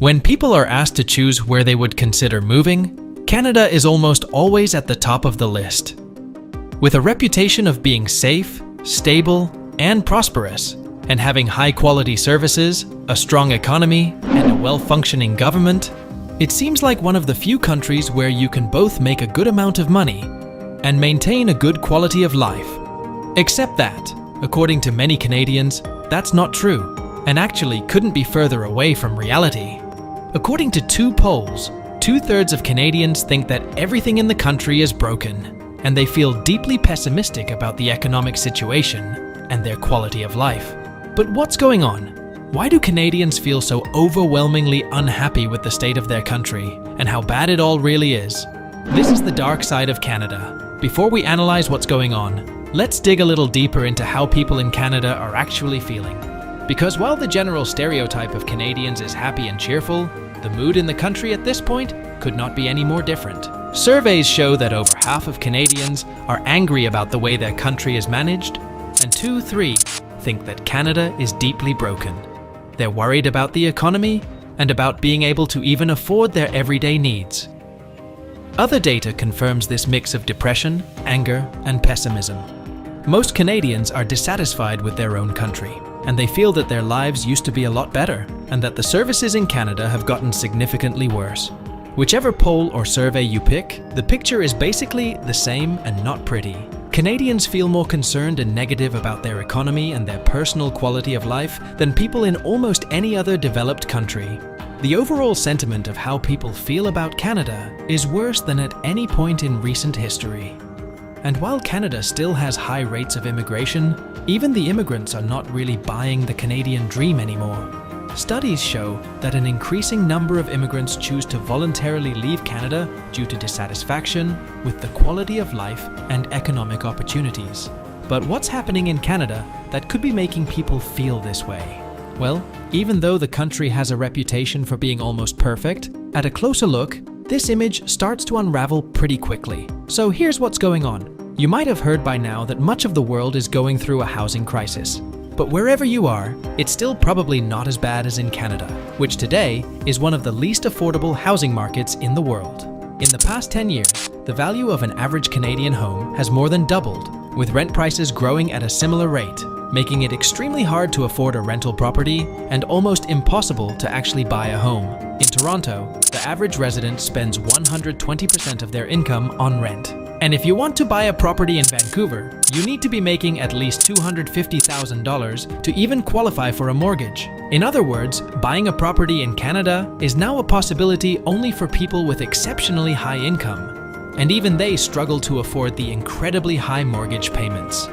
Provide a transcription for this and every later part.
When people are asked to choose where they would consider moving, Canada is almost always at the top of the list. With a reputation of being safe, stable, and prosperous, and having high-quality services, a strong economy, and a well-functioning government, it seems like one of the few countries where you can both make a good amount of money and maintain a good quality of life. Except that, according to many Canadians, that's not true, and actually couldn't be further away from reality. According to 2 polls, 2/3 of Canadians think that everything in the country is broken, and they feel deeply pessimistic about the economic situation and their quality of life. But what's going on? Why do Canadians feel so overwhelmingly unhappy with the state of their country and how bad it all really is? This is the dark side of Canada. Before we analyze what's going on, let's dig a little deeper into how people in Canada are actually feeling. Because while the general stereotype of Canadians is happy and cheerful, the mood in the country at this point could not be any more different. Surveys show that over half of Canadians are angry about the way their country is managed, and 2/3 think that Canada is deeply broken. They're worried about the economy and about being able to even afford their everyday needs. Other data confirms this mix of depression, anger, and pessimism. Most Canadians are dissatisfied with their own country, and they feel that their lives used to be a lot better, and that the services in Canada have gotten significantly worse. Whichever poll or survey you pick, the picture is basically the same and not pretty. Canadians feel more concerned and negative about their economy and their personal quality of life than people in almost any other developed country. The overall sentiment of how people feel about Canada is worse than at any point in recent history. And while Canada still has high rates of immigration, even the immigrants are not really buying the Canadian dream anymore. Studies show that an increasing number of immigrants choose to voluntarily leave Canada due to dissatisfaction with the quality of life and economic opportunities. But what's happening in Canada that could be making people feel this way? Well, even though the country has a reputation for being almost perfect, at a closer look, this image starts to unravel pretty quickly. So here's what's going on. You might have heard by now that much of the world is going through a housing crisis. But wherever you are, it's still probably not as bad as in Canada, which today is one of the least affordable housing markets in the world. In the past 10 years, the value of an average Canadian home has more than doubled, with rent prices growing at a similar rate, making it extremely hard to afford a rental property and almost impossible to actually buy a home. In Toronto, the average resident spends 120% of their income on rent. And if you want to buy a property in Vancouver, you need to be making at least $250,000 to even qualify for a mortgage. In other words, buying a property in Canada is now a possibility only for people with exceptionally high income, and even they struggle to afford the incredibly high mortgage payments.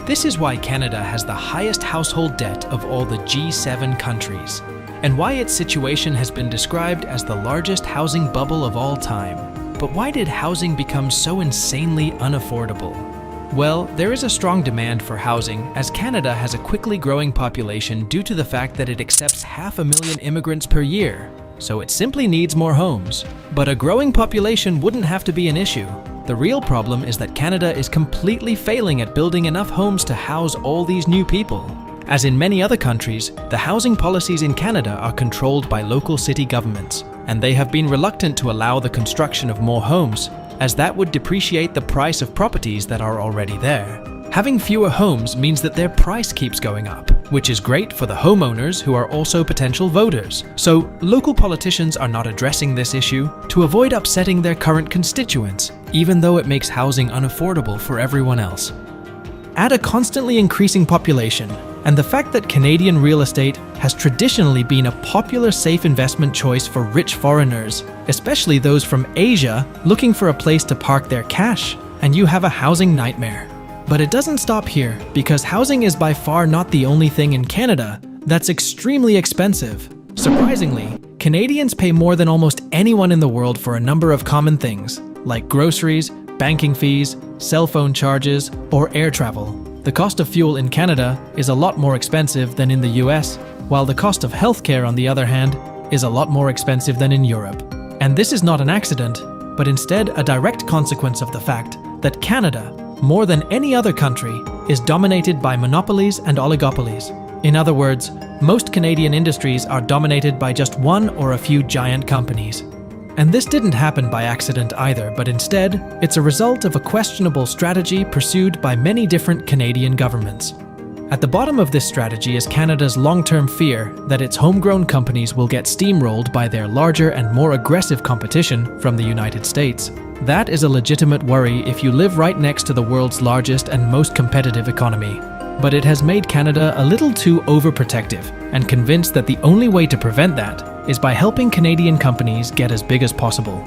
This is why Canada has the highest household debt of all the G7 countries, and why its situation has been described as the largest housing bubble of all time. But why did housing become so insanely unaffordable? Well, there is a strong demand for housing as Canada has a quickly growing population due to the fact that it accepts 500,000 immigrants per year, so it simply needs more homes. But a growing population wouldn't have to be an issue. The real problem is that Canada is completely failing at building enough homes to house all these new people. As in many other countries, the housing policies in Canada are controlled by local city governments, and they have been reluctant to allow the construction of more homes, as that would depreciate the price of properties that are already there. Having fewer homes means that their price keeps going up, which is great for the homeowners who are also potential voters. So local politicians are not addressing this issue to avoid upsetting their current constituents, even though it makes housing unaffordable for everyone else. Add a constantly increasing population, and the fact that Canadian real estate has traditionally been a popular safe investment choice for rich foreigners, especially those from Asia looking for a place to park their cash, and you have a housing nightmare. But it doesn't stop here, because housing is by far not the only thing in Canada that's extremely expensive. Surprisingly, Canadians pay more than almost anyone in the world for a number of common things, like groceries, banking fees, cell phone charges, or air travel. The cost of fuel in Canada is a lot more expensive than in the US, while the cost of healthcare, on the other hand, is a lot more expensive than in Europe. And this is not an accident, but instead a direct consequence of the fact that Canada, more than any other country, is dominated by monopolies and oligopolies. In other words, Most Canadian industries are dominated by just one or a few giant companies. And this didn't happen by accident either, but instead, it's a result of a questionable strategy pursued by many different Canadian governments. At the bottom of this strategy is Canada's long-term fear that its homegrown companies will get steamrolled by their larger and more aggressive competition from the United States. That is a legitimate worry if you live right next to the world's largest and most competitive economy. But it has made Canada a little too overprotective and convinced that the only way to prevent that is by helping Canadian companies get as big as possible.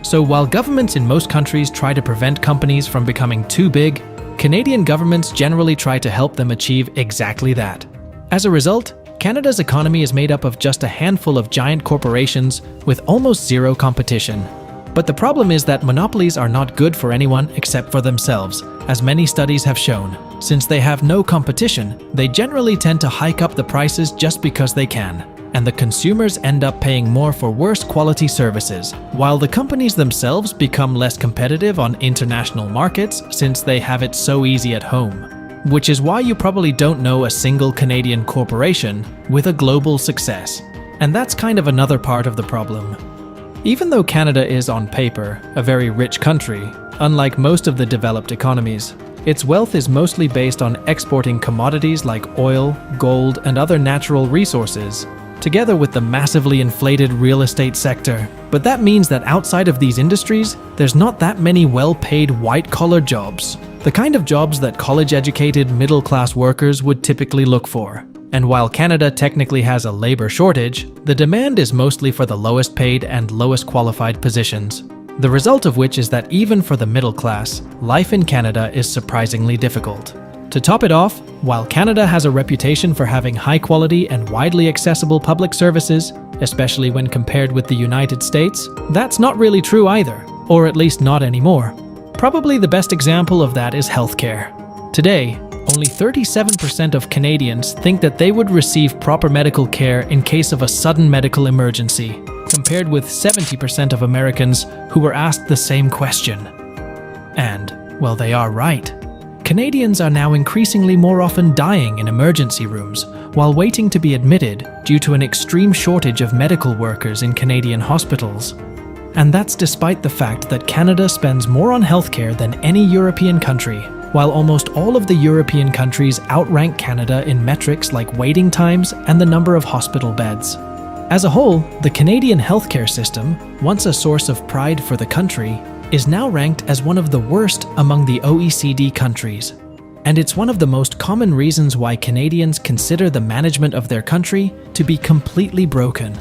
So while governments in most countries try to prevent companies from becoming too big, Canadian governments generally try to help them achieve exactly that. As a result, Canada's economy is made up of just a handful of giant corporations with almost zero competition. But the problem is that monopolies are not good for anyone except for themselves, as many studies have shown. Since they have no competition, they generally tend to hike up the prices just because they can, and the consumers end up paying more for worse quality services, while the companies themselves become less competitive on international markets since they have it so easy at home. Which is why you probably don't know a single Canadian corporation with a global success. And that's kind of another part of the problem. Even though Canada is, on paper, a very rich country, unlike most of the developed economies, its wealth is mostly based on exporting commodities like oil, gold, and other natural resources, together with the massively inflated real estate sector. But that means that outside of these industries, there's not that many well-paid white-collar jobs, the kind of jobs that college-educated middle-class workers would typically look for. And while Canada technically has a labor shortage, the demand is mostly for the lowest paid and lowest qualified positions. The result of which is that even for the middle class, life in Canada is surprisingly difficult. To top it off, while Canada has a reputation for having high quality and widely accessible public services, especially when compared with the United States, that's not really true either, or at least not anymore. Probably the best example of that is healthcare. Today, only 37% of Canadians think that they would receive proper medical care in case of a sudden medical emergency, compared with 70% of Americans who were asked the same question. And, well, they are right. Canadians are now increasingly more often dying in emergency rooms while waiting to be admitted due to an extreme shortage of medical workers in Canadian hospitals. And that's despite the fact that Canada spends more on healthcare than any European country, while almost all of the European countries outrank Canada in metrics like waiting times and the number of hospital beds. As a whole, the Canadian healthcare system, once a source of pride for the country, is now ranked as one of the worst among the OECD countries. And it's one of the most common reasons why Canadians consider the management of their country to be completely broken.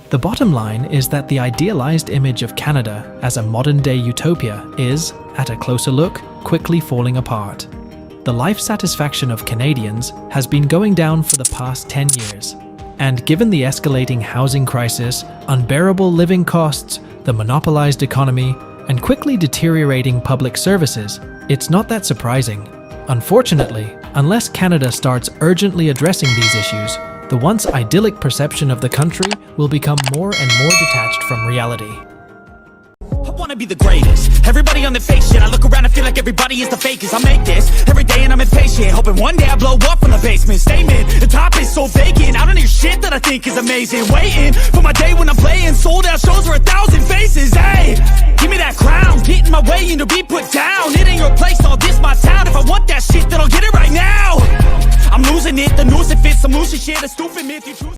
The bottom line is that the idealized image of Canada as a modern-day utopia is, at a closer look, quickly falling apart. The life satisfaction of Canadians has been going down for the past 10 years. And given the escalating housing crisis, unbearable living costs, the monopolized economy, and quickly deteriorating public services, it's not that surprising. Unfortunately, unless Canada starts urgently addressing these issues, the once idyllic perception of the country will become more and more detached from reality. I wanna be the greatest. Everybody on the fake shit. I look around and feel like everybody is the fakest. I make this every day and I'm impatient, hoping one day I blow up from the basement. Statement, the top is so vacant. I don't hear shit that I think is amazing. Waiting for my day when I'm playing sold out shows for 1,000 faces. Hey, give me that crown, getting my way into be put down. It ain't your place, all this my town. If I want that shit, then I'll get it right now. I'm losing it, the noose it fits. I'm losing shit, a stupid myth you choose.